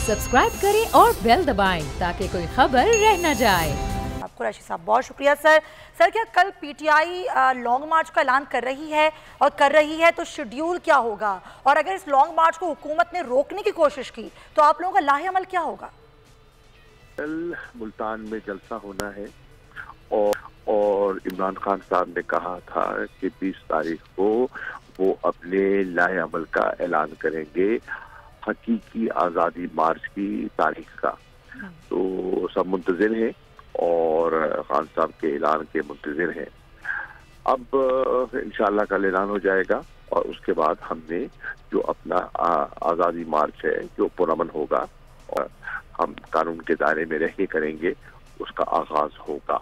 Subscribe करें और bell दबाएं ताकि कोई खबर रह न जाए। कुरैशी साहब बहुत शुक्रिया सर। क्या कल पीटीआई लॉन्ग मार्च का ऐलान कर रही है, और कर रही है तो शेड्यूल क्या होगा, और अगर इस लॉन्ग मार्च को हुकूमत ने रोकने की कोशिश की तो आप लोगों का लाहे अमल क्या होगा? कल मुल्तान में जलसा होना है और इमरान खान साहब ने कहा था कि 20 तारीख को वो अपने लाहे अमल का ऐलान करेंगे, हकीकी आज़ादी मार्च की तारीख का। तो सब मुंतज़िर हैं और खान साहब के ऐलान के मुंतज़िर हैं। अब इंशाअल्लाह कल ऐलान हो जाएगा और उसके बाद हमने जो अपना आज़ादी मार्च है जो पुरअमन होगा और हम कानून के दायरे में रह के करेंगे, उसका आगाज होगा।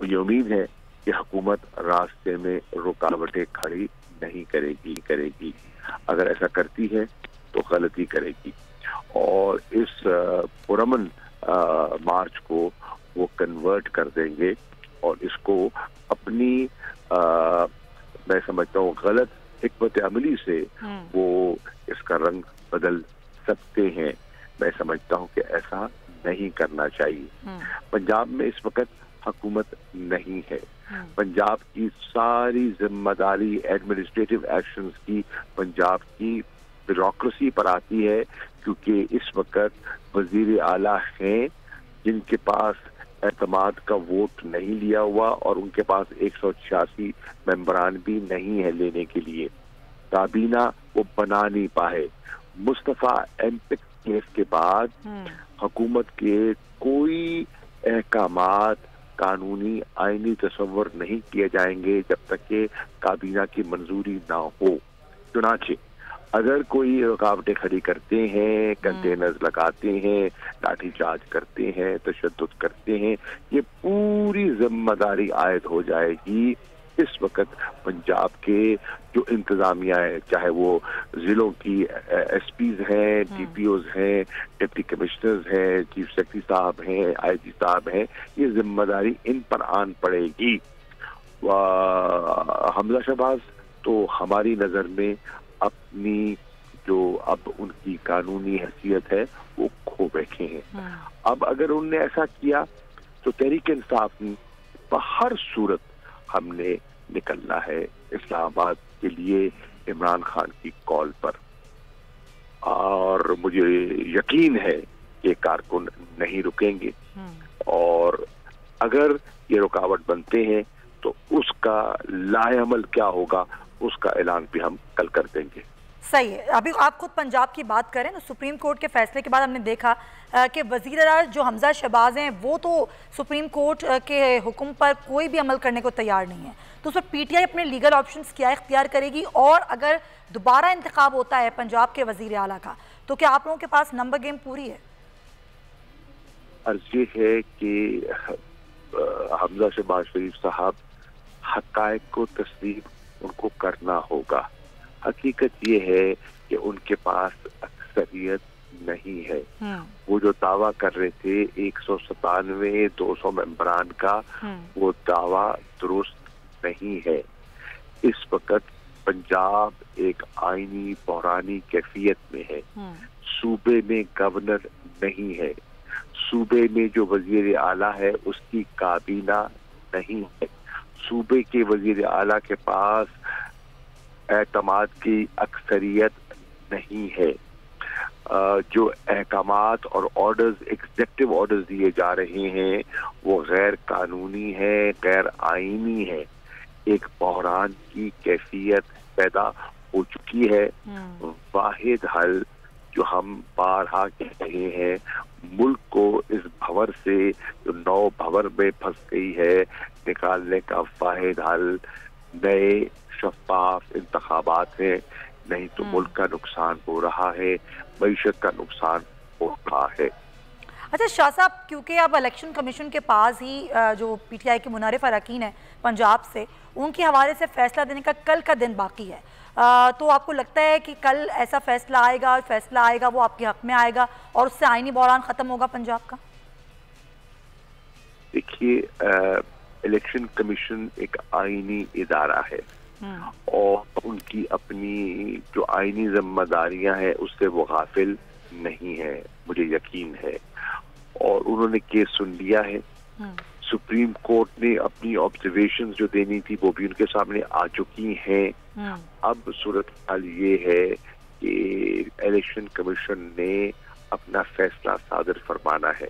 मुझे उम्मीद है कि हुकूमत रास्ते में रुकावटें खड़ी नहीं करेगी। अगर ऐसा करती है तो गलती करेगी और इस पुरअमन मार्च को वो कन्वर्ट कर देंगे और इसको अपनी मैं समझता हूँ गलत हिकमत अमली से वो इसका रंग बदल सकते हैं। मैं समझता हूँ कि ऐसा नहीं करना चाहिए। पंजाब में इस वक्त हुकूमत नहीं है। पंजाब की सारी जिम्मेदारी एडमिनिस्ट्रेटिव एक्शंस की पंजाब की ब्यूरोक्रेसी पर आती है, क्योंकि इस वक्त वजीर आला हैं जिनके पास एतमाद का वोट नहीं लिया हुआ और उनके पास 186 मेंबरान भी नहीं है लेने के लिए। काबीना वो बना नहीं पाए। मुस्तफा एमपिक केस के बाद हुकूमत के कोई अहकामात कानूनी आईनी तस्वर नहीं किए जाएंगे जब तक कि काबीना की मंजूरी ना हो। चुनाचे अगर कोई रुकावटें खड़ी करते हैं, कंटेनर्स लगाते हैं, लाठीचार्ज करते हैं, तशद्दुद करते हैं, ये पूरी जिम्मेदारी आयद हो जाएगी इस वक्त पंजाब के जो इंतजामिया है, चाहे वो जिलों की एसपीज हैं, डीपीओज हैं, डिप्टी कमिश्नर्स हैं, चीफ सेक्रेटरी साहब हैं, आईजी साहब हैं, ये जिम्मेदारी इन पर आन पड़ेगी। हमजा शहबाज तो हमारी नजर में अपनी जो अब उनकी कानूनी हैसियत है वो खो बैठे हैं। अब अगर उनने ऐसा किया तो तहरीक इंसाफ में हर सूरत हमने निकलना है इस्लामाबाद के लिए इमरान खान की कॉल पर, और मुझे यकीन है कि कारकुन नहीं रुकेंगे और अगर ये रुकावट बनते हैं तो उसका लाएअमल क्या होगा उसका ऐलान भी हम कल कर देंगे। सही है। अभी आप खुद पंजाब की बात करें तो सुप्रीम कोर्ट के फैसले के बाद हमने देखा कि वज़ीर आला जो हमजा शहबाज हैं वो तो सुप्रीम कोर्ट के हुक्म पर कोई भी अमल करने को तैयार नहीं है, तो उस पर पीटीआई अपने लीगल ऑप्शंस क्या इख्तियार करेगी? और अगर दोबारा इंतखाब होता है पंजाब के वज़ीर आला का तो क्या आप लोगों के पास नंबर गेम पूरी है? अर्ज़ ये है कि हमजा शहबाज शरीफ साहब हक़ाइक़ को तस्लीम उनको करना होगा। हकीकत ये है कि उनके पास अक्सरियत नहीं है। वो जो दावा कर रहे थे 197 200 मेंबरान का, वो दावा दुरुस्त नहीं है। इस वक्त पंजाब एक आईनी बहरानी कैफियत में है। सूबे में गवर्नर नहीं है, सूबे में जो वजीर आला है उसकी काबीना नहीं है, सूबे के वजीर आला के पास एतमाद की अक्सरियत नहीं है। जो अहकामात और ऑर्डर्स एग्जीक्यूटिव ऑर्डर्स दिए जा रहे हैं वो गैर कानूनी है, गैर आईनी है। एक बहरान की कैफियत पैदा हो चुकी है। वाहिद हल जो हम बारहा कह रहे हैं, मुल्क को इस भंवर से जो नौ भंवर में फंस गई है निकालने का वाहिद हल नए शफाफ इंतखाबात है, नहीं तो मुल्क का नुकसान हो रहा है, मईशत का नुकसान हो रहा है। अच्छा शाह साहब, क्योंकि अब इलेक्शन कमीशन के पास ही जो पीटीआई के मुनारिफ अरकान है पंजाब से, उनके हवाले से फैसला देने का कल का दिन बाकी है, तो आपको लगता है कि कल ऐसा फैसला आएगा, और फैसला आएगा वो आपके हक में आएगा और उससे आईनी बहरान खत्म होगा पंजाब का? देखिए, इलेक्शन कमीशन एक आईनी इदारा है और उनकी अपनी जो आईनी जिम्मेदारियां हैं उससे वो गाफिल नहीं है, मुझे यकीन है। और उन्होंने केस सुन लिया है। सुप्रीम कोर्ट ने अपनी ऑब्जर्वेशन जो देनी थी वो भी उनके सामने आ चुकी हैं। अब सूरत हाल ये है कि इलेक्शन कमीशन ने अपना फैसला सादर फरमाना है।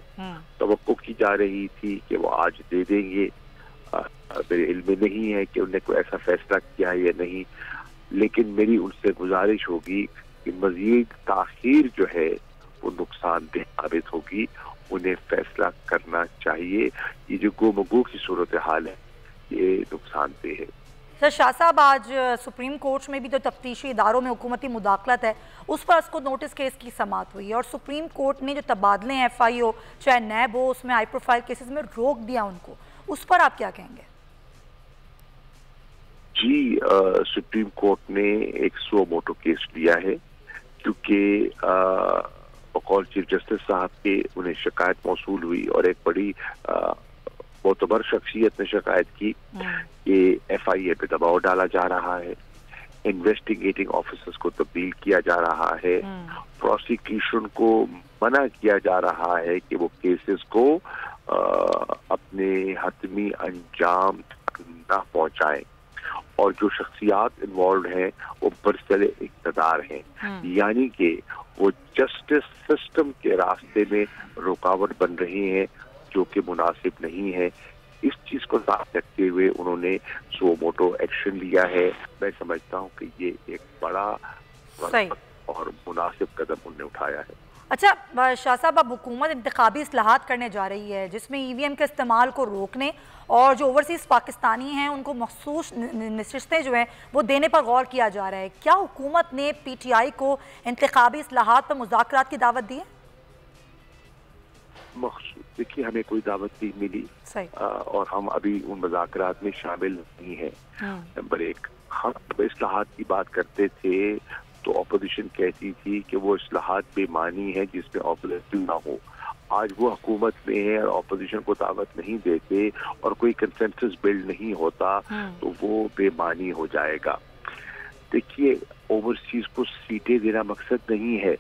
तवक्को की जा रही थी कि वो आज दे देंगे। मेरे इल्म में नहीं है कि उन्होंने कोई ऐसा फैसला किया है या नहीं, लेकिन मेरी उनसे गुजारिश होगी कि मजीद ताखीर जो है वो नुकसानदेह साबित होगी। उन्हें फैसला करना चाहिए। ये जो गोमगो की सूरत हाल है ये नुकसानदेह है। सर, शाह साहब, आज सुप्रीम कोर्ट में भी जो तफ्तीशी इदारों में हुकूमती मुदाखलत है उस पर उसको नोटिस केस की समाअत हुई है, और सुप्रीम कोर्ट ने जो तबादले हैं FIO चाहे नैब हो उसमें हाई प्रोफाइल केसेस में रोक दिया उनको, उस पर आप क्या कहेंगे? जी, सुप्रीम कोर्ट ने एक सो मोटो केस लिया है क्योंकि बकौल चीफ जस्टिस साहब के उन्हें शिकायत मौसूल हुई और एक बड़ी मोतबर शख्सियत ने शिकायत की कि FIA पे दबाव डाला जा रहा है, इन्वेस्टिगेटिंग ऑफिसर्स को तब्दील किया जा रहा है, प्रोसिक्यूशन को मना किया जा रहा है कि वो केसेस को अपने हतमी अंजाम ना पहुंचाएं, और जो शख्सियात इन्वॉल्व हैं वो बरसरे इक़्तिदार हैं, यानी कि वो जस्टिस सिस्टम के रास्ते में रुकावट बन रही हैं जो कि मुनासिब नहीं है। इस चीज को साथ रखते हुए उन्होंने सो मोटो एक्शन लिया है। मैं समझता हूँ कि ये एक बड़ा और मुनासिब कदम उन्होंने उठाया है। अच्छा शाह साहब, अब हुकूमत इंतखाबी इस्लाहात करने जा रही है जिसमें EVM के इस्तेमाल को रोकने और जो ओवरसीज़ पाकिस्तानी हैं उनको मखसूस नशिस्तें जो हैं वो देने पर गौर किया जा रहा है। क्या हुकूमत ने PTI को इंतखाबी इस्लाहात पर मुज़ाकरात की दावत दी है? देखिए, हमें कोई दावत नहीं मिली और हम अभी उन मुज़ाकरात में शामिल नहीं हैं। नंबर एक, हम इस्लाहात की बात करते थे तो अपोजिशन कहती थी कि वो इस्लाहात बेमानी है जिसमें ऑपोजिशन ना हो। आज वो हुकूमत में है और अपोजिशन को दावत नहीं देते और कोई कंसेंसस बिल्ड नहीं होता तो वो बेमानी हो जाएगा। देखिए, ओवरसीज को सीटें देना मकसद नहीं है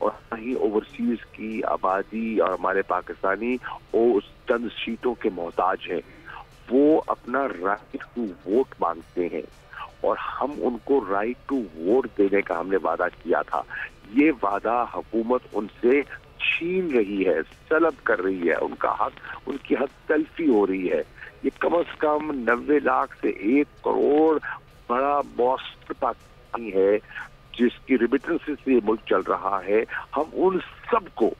और न ही ओवरसीज की आबादी और हमारे पाकिस्तानी उस चंद सीटों के मोहताज हैं। वो अपना राइट टू वोट मांगते हैं और हम उनको राइट टू वोट देने का हमने वादा किया था। ये वादा हुकूमत उनसे छीन रही है, सलब कर रही है उनका हक, उनकी हक तलफी हो रही है। ये कम से कम 90 लाख से 1 करोड़ बड़ा मौसम पाकिस्तानी है जिसकी रिमिटेंसेस से मुल्क चल रहा है। हम उन सबको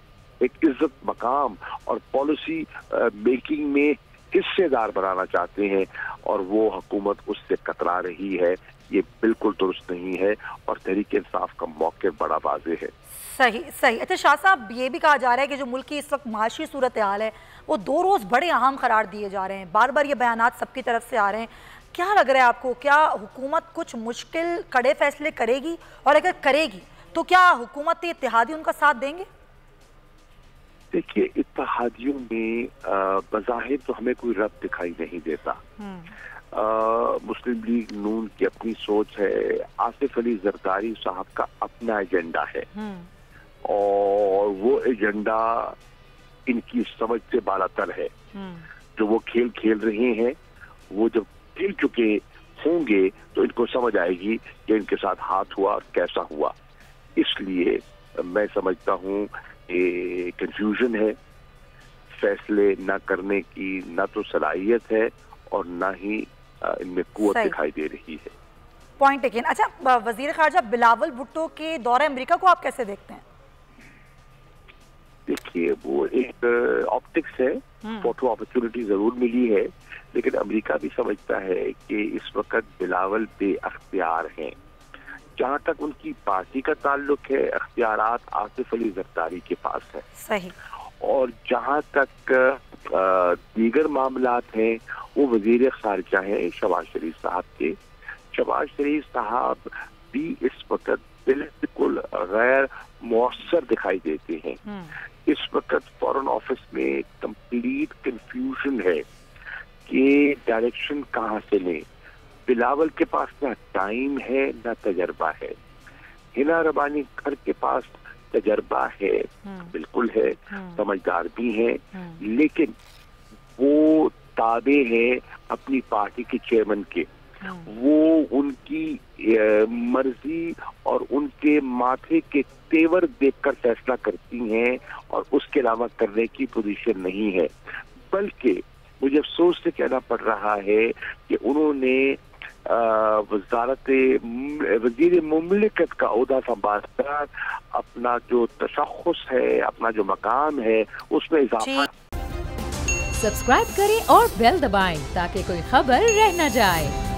एक इज्जत मकाम और पॉलिसी मेकिंग में हिस्सेदार बनाना चाहते हैं और वो हुकूमत उससे कतरा रही है। ये बिल्कुल दुरुस्त नहीं है और तहरीक इंसाफ का मौक़िफ़ बड़ा वाज़ेह है। सही। अच्छा शाह साहब, ये भी कहा जा रहा है कि जो मुल्क की इस वक्त माशी सूरत हाल है वो 2 रोज़ बड़े अहम करार दिए जा रहे हैं। बार बार ये बयानात सबकी तरफ से आ रहे हैं। क्या लग रहा है आपको, क्या हुकूमत कुछ मुश्किल कड़े फैसले करेगी, और अगर करेगी तो क्या हुकूमती इत्तेहादी उनका साथ देंगे? देखिए, इत्तेहादियों में बज़ाहिर तो हमें कोई रब दिखाई नहीं देता। मुस्लिम लीग नून की अपनी सोच है, आसिफ अली जरदारी साहब का अपना एजेंडा है और वो एजेंडा इनकी समझ से बालातर है। जो वो खेल खेल रहे हैं वो जब खेल चुके होंगे तो इनको समझ आएगी कि इनके साथ हाथ हुआ और कैसा हुआ। इसलिए मैं समझता हूँ कंफ्यूजन है, फैसले न करने की न तो सलाहियत है और न ही इनमें कुव्वत दिखाई दे रही है। Point taken. अच्छा, वजीर खारजा बिलावल भुट्टो के दौरे अमेरिका को आप कैसे देखते हैं? देखिए, वो एक ऑप्टिक्स है, फोटो अपॉर्चुनिटी जरूर मिली है, लेकिन अमेरिका भी समझता है कि इस वक्त बिलावल बेअख्तियार हैं। जहाँ तक उनकी पार्टी का ताल्लुक है, अख्तियारात आसिफ अली जरदारी के पास है। सही। और जहाँ तक दीगर मामलात हैं वो वजीर खारजा हैं शहबाज शरीफ साहब के। शहबाज शरीफ साहब भी इस वक्त बिल्कुल गैर मौसर दिखाई देते हैं। इस वक्त फॉरेन ऑफिस में कंप्लीट कंफ्यूजन है कि डायरेक्शन कहाँ से लें। बिलावल के पास ना टाइम है ना तजर्बा है। हिना रबानी घर के पास तजर्बा है, बिल्कुल है, समझदार भी हैं, लेकिन वो ताबे हैं अपनी पार्टी के चेयरमैन के। वो उनकी मर्जी और उनके माथे के तेवर देखकर फैसला करती हैं और उसके अलावा करने की पोजीशन नहीं है। बल्कि मुझे अफसोस से कहना पड़ रहा है कि उन्होंने वज़ीर मुमलिकत का ओहदा संभालकर अपना जो तशख़्ख़ुस है, अपना जो मकाम है, उसमें इजाफा। सब्सक्राइब करें और बेल दबाएं ताकि कोई खबर रह न जाए।